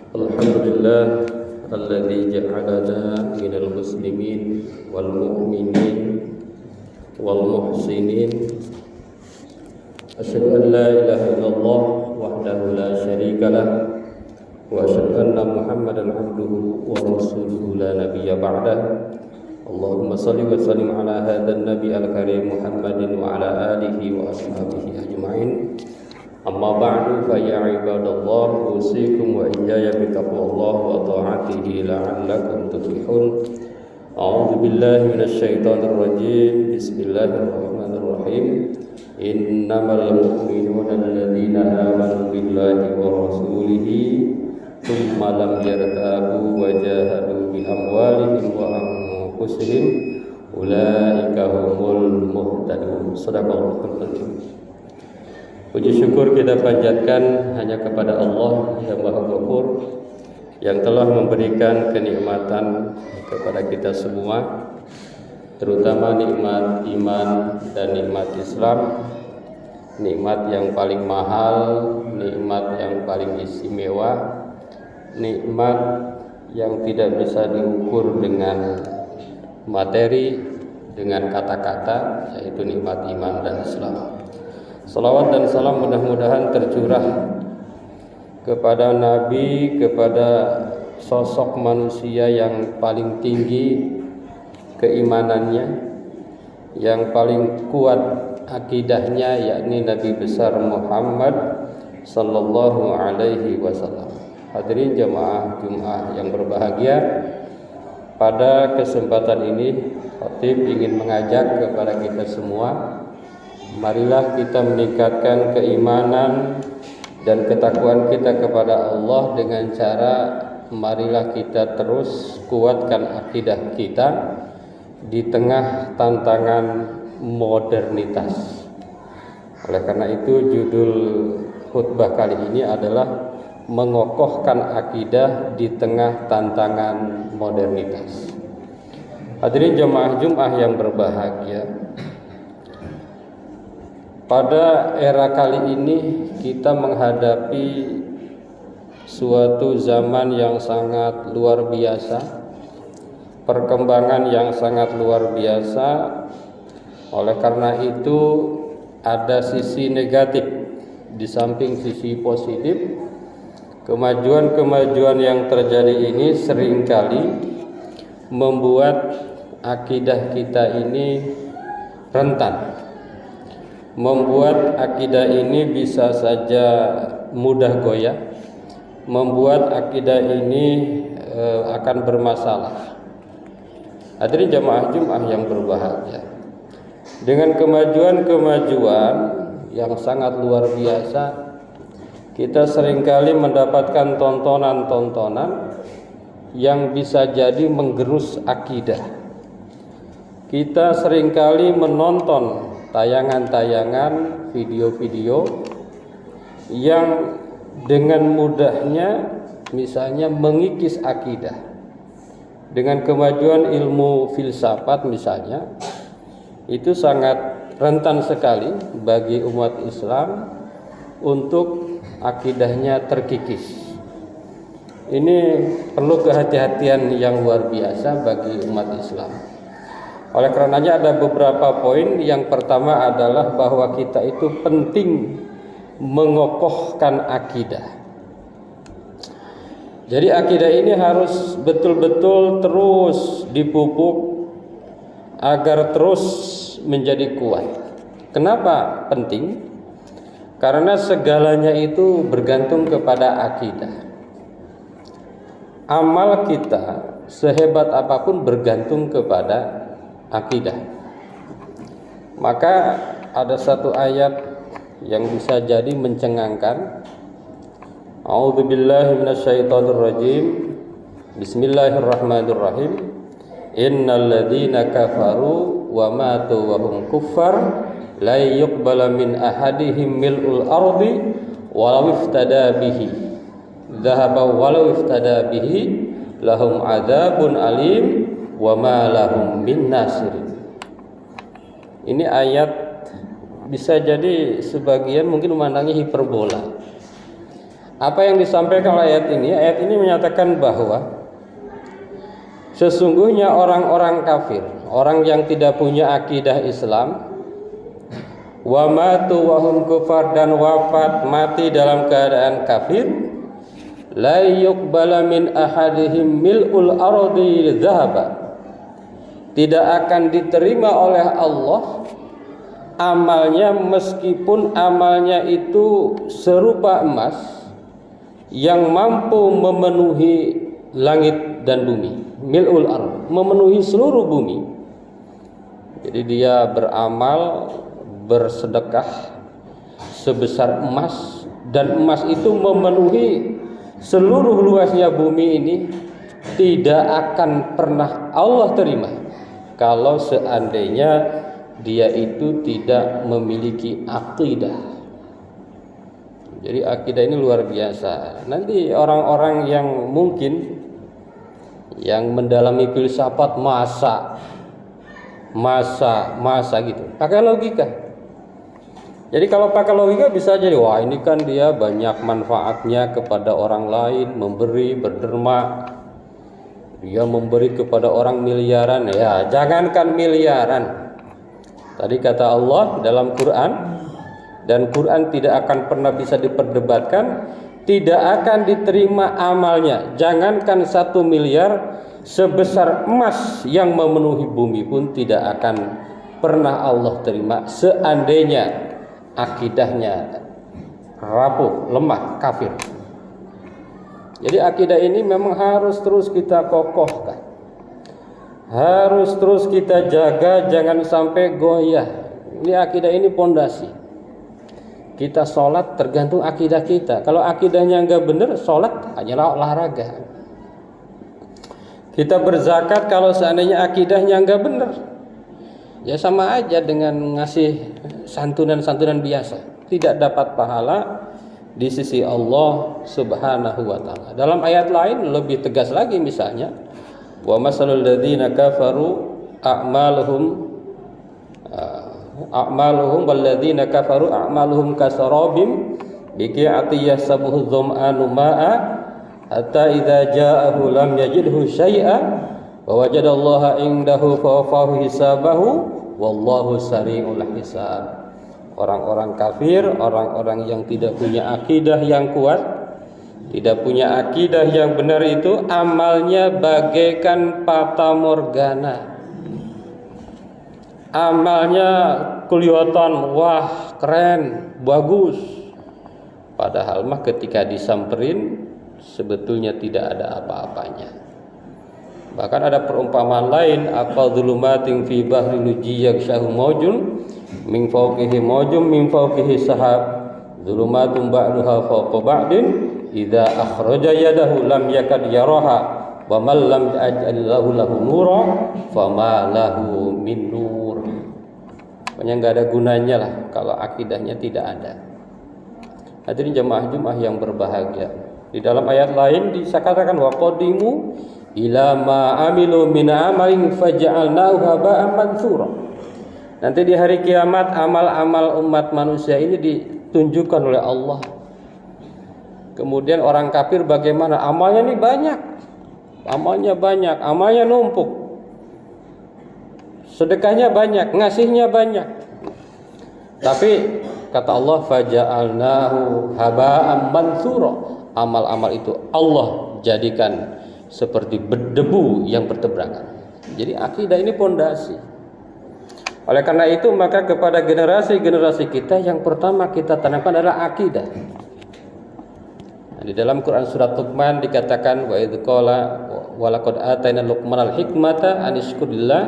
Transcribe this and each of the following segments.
Alhamdulillah alladzi ja'alana minal muslimin wal mu'minin wal muhsinin. Asyhadu an la ilaha illallah wahdahu la syarikalah wa asyhadu anna Muhammadan abduhu wa rasuluhu la nabiyya ba'dah. Allahumma salli wa sallim ala hadzal nabi al-karim Muhammadin wa ala alihi wa ashabihi ajma'in. Amma ba'du fa ya ibadallah usikum wa iyaya bi taqwallah wa ta'atihi la'allakum tuflihun. A'udzu billahi minasy syaithanir rajim. Bismillahirrahmanirrahim. Innamal mu'minuna alladzina amanu billahi wa rasulihi tsumma lam yartabu wa jahadu bi amwalihim wa anfusihim ulaika humul muhtadun. Shadaqallahul azim. Puji syukur kita panjatkan hanya kepada Allah yang Maha Ghafur, yang telah memberikan kenikmatan kepada kita semua, terutama nikmat iman dan nikmat Islam, nikmat yang paling mahal, nikmat yang paling istimewa, nikmat yang tidak bisa diukur dengan materi, dengan kata-kata, yaitu nikmat iman dan Islam. Salawat dan salam mudah-mudahan tercurah kepada Nabi, kepada sosok manusia yang paling tinggi keimanannya, yang paling kuat akidahnya, yakni Nabi besar Muhammad sallallahu alaihi wasallam. Hadirin jamaah Jumat yang berbahagia, pada kesempatan ini khatib ingin mengajak kepada kita semua, marilah kita meningkatkan keimanan dan ketakwaan kita kepada Allah dengan cara marilah kita terus kuatkan akidah kita di tengah tantangan modernitas. Oleh karena itu judul khutbah kali ini adalah mengokohkan akidah di tengah tantangan modernitas. Hadirin jamaah Jumat yang berbahagia, pada era kali ini kita menghadapi suatu zaman yang sangat luar biasa, perkembangan yang sangat luar biasa. Oleh karena itu ada sisi negatif di samping sisi positif. Kemajuan-kemajuan yang terjadi ini seringkali membuat akidah kita ini rentan, membuat akidah ini bisa saja mudah goyah, membuat akidah ini akan bermasalah. Hadirin jamaah Jumat yang berbahagia, dengan kemajuan-kemajuan yang sangat luar biasa, kita seringkali mendapatkan tontonan-tontonan yang bisa jadi menggerus akidah. Kita seringkali menonton tayangan-tayangan, video-video yang dengan mudahnya misalnya mengikis akidah. Dengan kemajuan ilmu filsafat misalnya, itu sangat rentan sekali bagi umat Islam untuk akidahnya terkikis. Ini perlu kehati-hatian yang luar biasa bagi umat Islam. Oleh karenanya ada beberapa poin. Yang pertama adalah bahwa kita itu penting mengokohkan akidah. Jadi akidah ini harus betul-betul terus dipupuk agar terus menjadi kuat. Kenapa penting? Karena segalanya itu bergantung kepada akidah. Amal kita sehebat apapun bergantung kepada akidah. Maka ada satu ayat yang bisa jadi mencengangkan. A'udzu billahi minasyaitonir rajim. Bismillahirrahmanirrahim. Innal ladzina kafaru wa matu wa hum kuffar la yuqbala min ahadihim mil'ul ardi walau iftada bihi dhahaba walau iftada bihi lahum adzabun alim wa ma lahum min nasirin. Ini ayat bisa jadi sebagian mungkin memandangnya hiperbola. Apa yang disampaikan ayat ini? Ayat ini menyatakan bahwa sesungguhnya orang-orang kafir, orang yang tidak punya akidah Islam, wa matu wa hum kufar, dan wafat mati dalam keadaan kafir, la yuqbala min ahadihim mil'ul ardi dhahaba, tidak akan diterima oleh Allah amalnya meskipun amalnya itu serupa emas yang mampu memenuhi langit dan bumi. Mil'ul ard, memenuhi seluruh bumi. Jadi dia beramal, bersedekah sebesar emas, dan emas itu memenuhi seluruh luasnya bumi ini, tidak akan pernah Allah terima kalau seandainya dia itu tidak memiliki akidah. Jadi akidah ini luar biasa. Nanti orang-orang yang mungkin yang mendalami filsafat masa gitu, pakai logika. Jadi kalau pakai logika bisa jadi, wah ini kan dia banyak manfaatnya kepada orang lain, memberi, berderma, dia memberi kepada orang miliaran. Ya jangankan miliaran, tadi kata Allah dalam Quran, dan Quran tidak akan pernah bisa diperdebatkan, tidak akan diterima amalnya. Jangankan 1 miliar, sebesar emas yang memenuhi bumi pun tidak akan pernah Allah terima seandainya akidahnya rapuh, lemah, kafir. Jadi akidah ini memang harus terus kita kokohkan, harus terus kita jaga, jangan sampai goyah. Ini akidah ini pondasi. Kita sholat tergantung akidah kita. Kalau akidahnya enggak benar, sholat hanyalah olahraga. Kita berzakat kalau seandainya akidahnya enggak benar, ya sama aja dengan ngasih santunan-santunan biasa, tidak dapat pahala di sisi Allah Subhanahu wa taala. Dalam ayat lain lebih tegas lagi, misalnya, wa masalul ladzina kafaru a'maluhum walladzina kafaru a'maluhum kasarabim biqi'ati yahsabuhu dzam'anu ma'a hatta idza ja'ahu lam yajidhu syai'a wa wajadallaha indahu fawafahu hisabahu wallahu sari'ul hisab. Orang-orang kafir, orang-orang yang tidak punya akidah yang kuat, tidak punya akidah yang benar, itu amalnya bagaikan fata morgana. Amalnya kelihatan wah keren, bagus, padahal mah ketika disamperin sebetulnya tidak ada apa-apanya. Bahkan ada perumpamaan lain, apa dzulumatin fi bahri lujiyyak syahu maujun min fawqihi maujun min fawqihi sahab dzulumatun ba'duha fawqa ba'din idza akhraja yadahu lam yakad yaraha wa man lam yaj'al lahu nura fama lahu min nur. Pokoknya enggak ada gunanya lah kalau akidahnya tidak ada. Hadirin jemaah Jumat yang berbahagia, di dalam ayat lain dikatakan wa qadimu ila ma amilu min amalin faj'alnahu haba'an mansura. Nanti di hari kiamat amal-amal umat manusia ini ditunjukkan oleh Allah. Kemudian orang kafir bagaimana? Amalnya ini banyak, amalnya numpuk, sedekahnya banyak, ngasihnya banyak. Tapi kata Allah faja'alnahu haba'an mansura, amal-amal itu Allah jadikan seperti berdebu yang bertebaran. Jadi akidah ini pondasi. Oleh karena itu maka kepada generasi-generasi kita yang pertama kita tanamkan adalah akidah. Nah, di dalam Quran surat Luqman dikatakan wa idz qala wa laqad atayna luqmanal hikmata an yashkurillah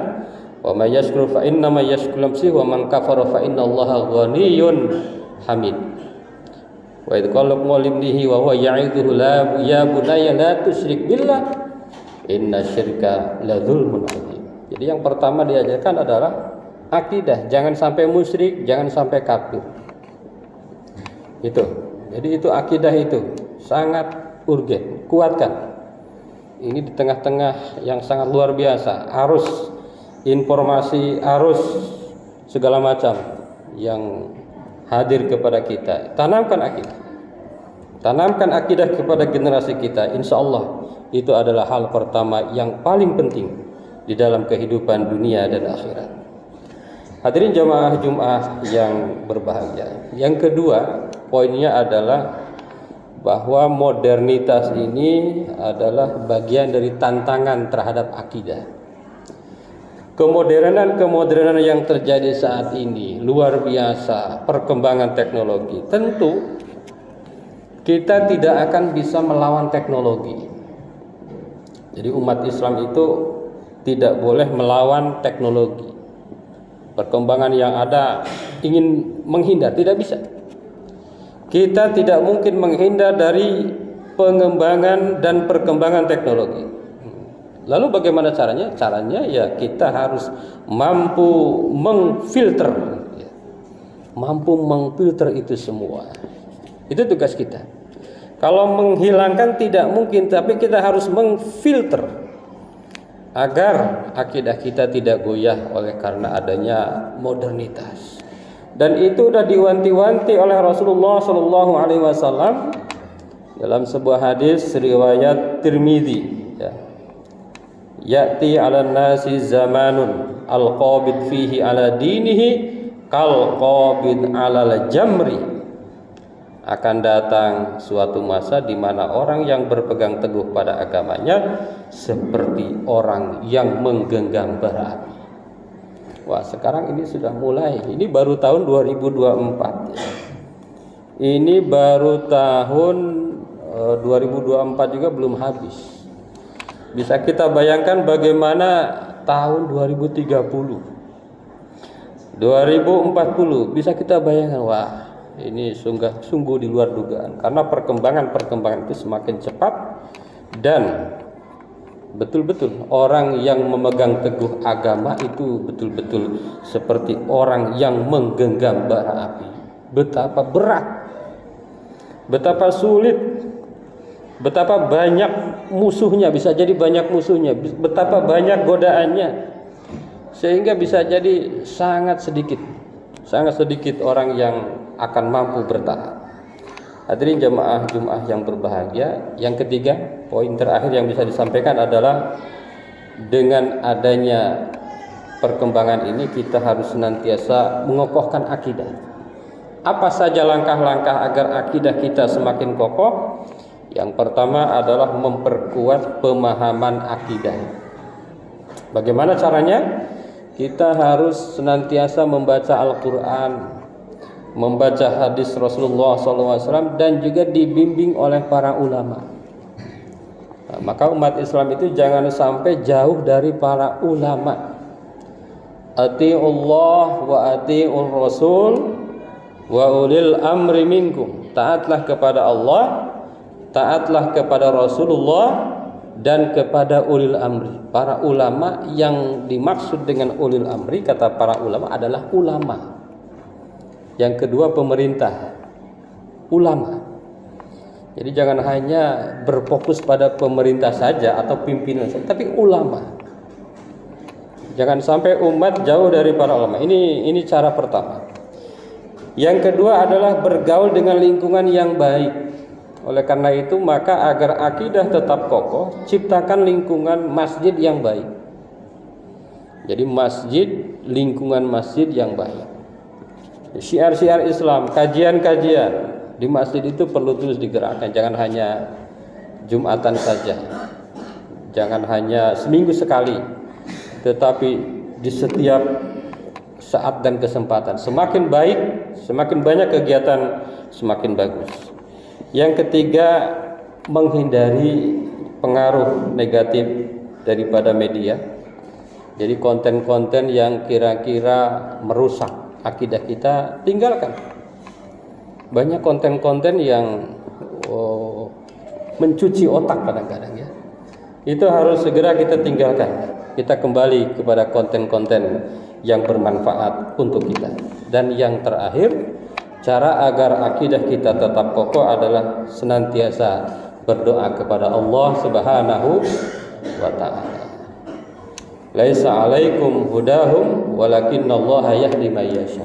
wa may yashkur fa inna ma yashkuru nafsihi wa man kafara fa innallaha ghaniyyun hamid. Wa idz qala luqman libnihi wa huwa ya'idhuhu la ya bunayya la tusyrik billah inna syirka la dzulmun adzim. Jadi yang pertama diajarkan adalah akidah, jangan sampai musyrik, jangan sampai kafir. Itu. Jadi itu akidah itu sangat urgen, kuatkan. Ini di tengah-tengah yang sangat luar biasa, arus informasi, arus segala macam yang hadir kepada kita. Tanamkan akidah. tanamkan akidah kepada generasi kita. Insya Allah itu adalah hal pertama yang paling penting di dalam kehidupan dunia dan akhirat. Hadirin jamaah Jumat yang berbahagia. Yang kedua, poinnya adalah bahwa modernitas ini adalah bagian dari tantangan terhadap akidah. Kemodernan yang terjadi saat ini luar biasa, perkembangan teknologi. Tentu kita tidak akan bisa melawan teknologi. Jadi umat Islam itu tidak boleh melawan teknologi. Perkembangan yang ada ingin menghindar, tidak bisa. Kita tidak mungkin menghindar dari pengembangan dan perkembangan teknologi. Lalu bagaimana caranya? Caranya ya kita harus mampu mengfilter. Mampu mengfilter itu semua. Itu tugas kita. Kalau menghilangkan tidak mungkin, tapi kita harus mengfilter agar akidah kita tidak goyah oleh karena adanya modernitas. Dan itu sudah diwanti-wanti oleh Rasulullah Shallallahu Alaihi Wasallam dalam sebuah hadis riwayat Tirmidzi. Ya. Ya'ti 'alan nasi zamanun al-qabid fihi 'ala dinihi kal qabid 'alal jamri. Akan datang suatu masa di mana orang yang berpegang teguh pada agamanya seperti orang yang menggenggam bara api. Wah, sekarang ini sudah mulai. Ini baru tahun 2024. Ini baru tahun 2024 juga belum habis. Bisa kita bayangkan bagaimana tahun 2030, 2040. Bisa kita bayangkan, wah, ini sungguh di luar dugaan. Karena perkembangan itu semakin cepat dan betul-betul orang yang memegang teguh agama itu betul-betul seperti orang yang menggenggam bara api. Betapa berat, betapa sulit, betapa banyak musuhnya, bisa jadi banyak musuhnya, betapa banyak godaannya, sehingga bisa jadi sangat sedikit orang yang akan mampu bertahan. Hadirin jamaah Jumat yang berbahagia, yang ketiga, poin terakhir yang bisa disampaikan adalah dengan adanya perkembangan ini kita harus senantiasa mengokohkan akidah. Apa saja langkah-langkah agar akidah kita semakin kokoh? Yang pertama adalah memperkuat pemahaman akidah. Bagaimana caranya? Kita harus senantiasa membaca Al-Quran, membaca hadis Rasulullah SAW, dan juga dibimbing oleh para ulama. Nah, maka umat Islam itu jangan sampai jauh dari para ulama. Ati'ullah wa ati'ur rasul wa ulil amri minkum. Taatlah kepada Allah, taatlah kepada Rasulullah, dan kepada ulil amri. Para ulama yang dimaksud dengan ulil amri, kata para ulama, adalah ulama. Yang kedua pemerintah, ulama. Jadi jangan hanya berfokus pada pemerintah saja atau pimpinan saja, tapi ulama. Jangan sampai umat jauh dari para ulama. Ini cara pertama. Yang kedua adalah bergaul dengan lingkungan yang baik. Oleh karena itu, maka agar akidah tetap kokoh, ciptakan lingkungan masjid yang baik. Jadi lingkungan masjid yang baik. Syiar-syiar Islam, kajian-kajian di masjid itu perlu terus digerakkan. Jangan hanya Jumatan saja, jangan hanya seminggu sekali, tetapi di setiap saat dan kesempatan. Semakin baik, semakin banyak kegiatan, semakin bagus. Yang ketiga, menghindari pengaruh negatif daripada media. Jadi konten-konten yang kira-kira merusak akidah kita, tinggalkan. Banyak konten-konten yang mencuci otak kadang-kadang ya. Itu harus segera kita tinggalkan. Kita kembali kepada konten-konten yang bermanfaat untuk kita. Dan yang terakhir, cara agar akidah kita tetap kokoh adalah senantiasa berdoa kepada Allah Subhanahu wa ta'ala. Laisa 'alaikum hudahum walakinallaha yahdi may yasha.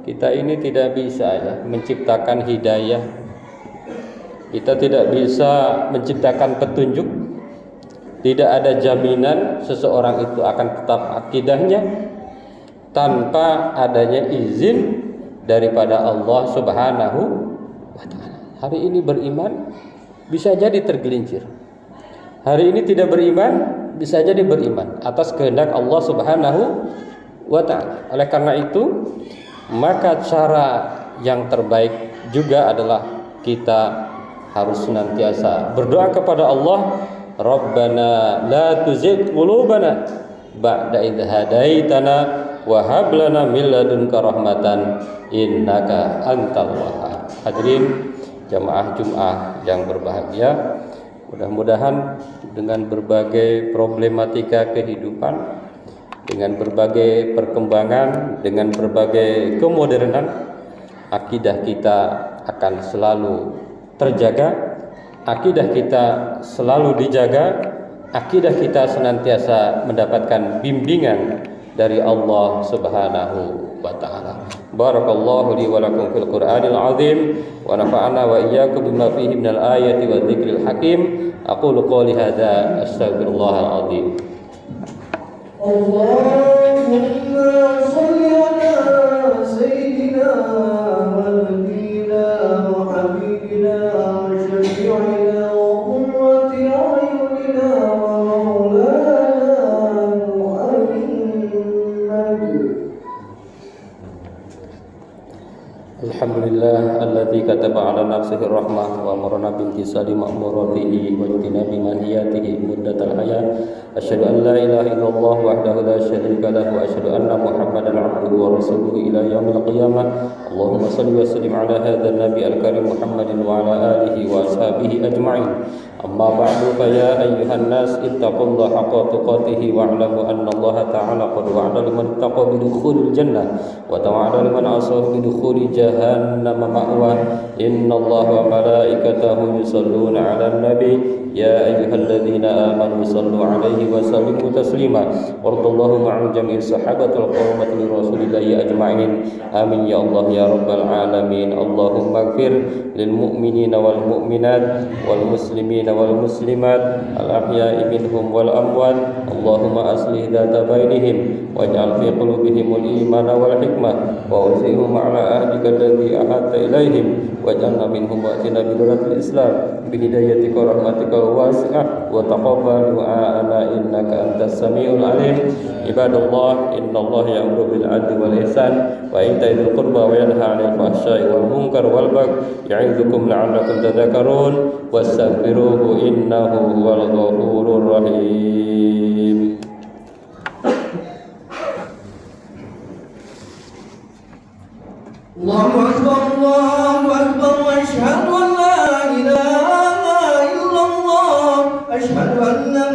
Kita ini tidak bisa ya menciptakan hidayah Kita tidak bisa menciptakan petunjuk. Tidak ada jaminan seseorang itu akan tetap akidahnya tanpa adanya izin daripada Allah Subhanahu wa ta'ala. Hari ini beriman, bisa jadi tergelincir. Hari ini tidak beriman, bisa jadi beriman atas kehendak Allah Subhanahu wa ta'ala. Oleh karena itu, maka cara yang terbaik juga adalah kita harus senantiasa berdoa kepada Allah, Rabbana la tuzigh qulubana ba'da idh hadaitana wa hab lana min ladunka rahmatan innaka antal wahhab. Hadirin jamaah Jumat yang berbahagia, mudah-mudahan dengan berbagai problematika kehidupan, dengan berbagai perkembangan, dengan berbagai kemodernan, akidah kita akan selalu terjaga, akidah kita selalu dijaga, akidah kita senantiasa mendapatkan bimbingan dari Allah Subhanahu wa ta'ala. Barakallahu li wa lakum fil Qur'anil azim wa nafa'ana wa iyyakum bima fihi minal ayati wa dzikril hakim. Aqulu qouli hadza astaghfirullahal azim. Allahumma shalli ala sayyidina wa nabiyina wa habibina wa syafi'ina wa qurrati a'yunina wa maulana Muhammad. Alhamdulillah alladzi kataba ala nafsihi rahmah wa amarna bi imtisali ma'muratihi wa ijtinabi manhiyatihi muddatal hayat. Asyhadu an la ilaha illallah wahdahu la syarika lahu wa asyhadu anna Muhammadan 'abduhu wa rasuluhu ila yaumil qiyamah. Allahumma shalli wa sallim ala hadzal nabi al-karim Muhammadin wa ala alihi wa ashabihi ajma'in. Amma ba'du, fa ya ayyuhan nas ittaqullaha haqqa tuqatih wa 'lamu anna Allah ta'ala qad wa'ada liman ittaqa bi dukhulil jannah wa tawa'ada liman asaw bi dukhuli jahannam ma'wa. Innallaha wa malaikatahu yusholluna 'alan nabi ya ayyuhalladzina amanu shallu 'alaihi wa sallimu taslima. Wardallahu ma'al jami'i sahabatil qawmati li rasulillahi ajma'in. Amin ya Allah ya rabbal alamin. Allahumma ighfir lil mu'minina wal mu'minat wal muslimina wal muslimat al ahya'i minhum wal amwat. Allahumma aslih dhata bainihim waj'al fi qulubihimul imana wal hikmah wa usihum ala ahdika alladhi ahadta ilaihim waj'alna minhum wa'tina bi dalatil islam bi hidayatika wa rahmatika wasi'ah wa taqabbal du'ana innaka antas samiul alim. Ibadallah, innallaha ya'muru bil 'adli wal ihsan wa ita'i dzil qurba wa yanha 'anil fahsya'i wal munkar wal baghi ya'idzukum la'allakum tadhakkarun wastaghfiruhu innahu huwal ghafurur rahim. Allahu akbar, Allahu akbar, wa asyhadu an la ilaha illallah, asyhadu anna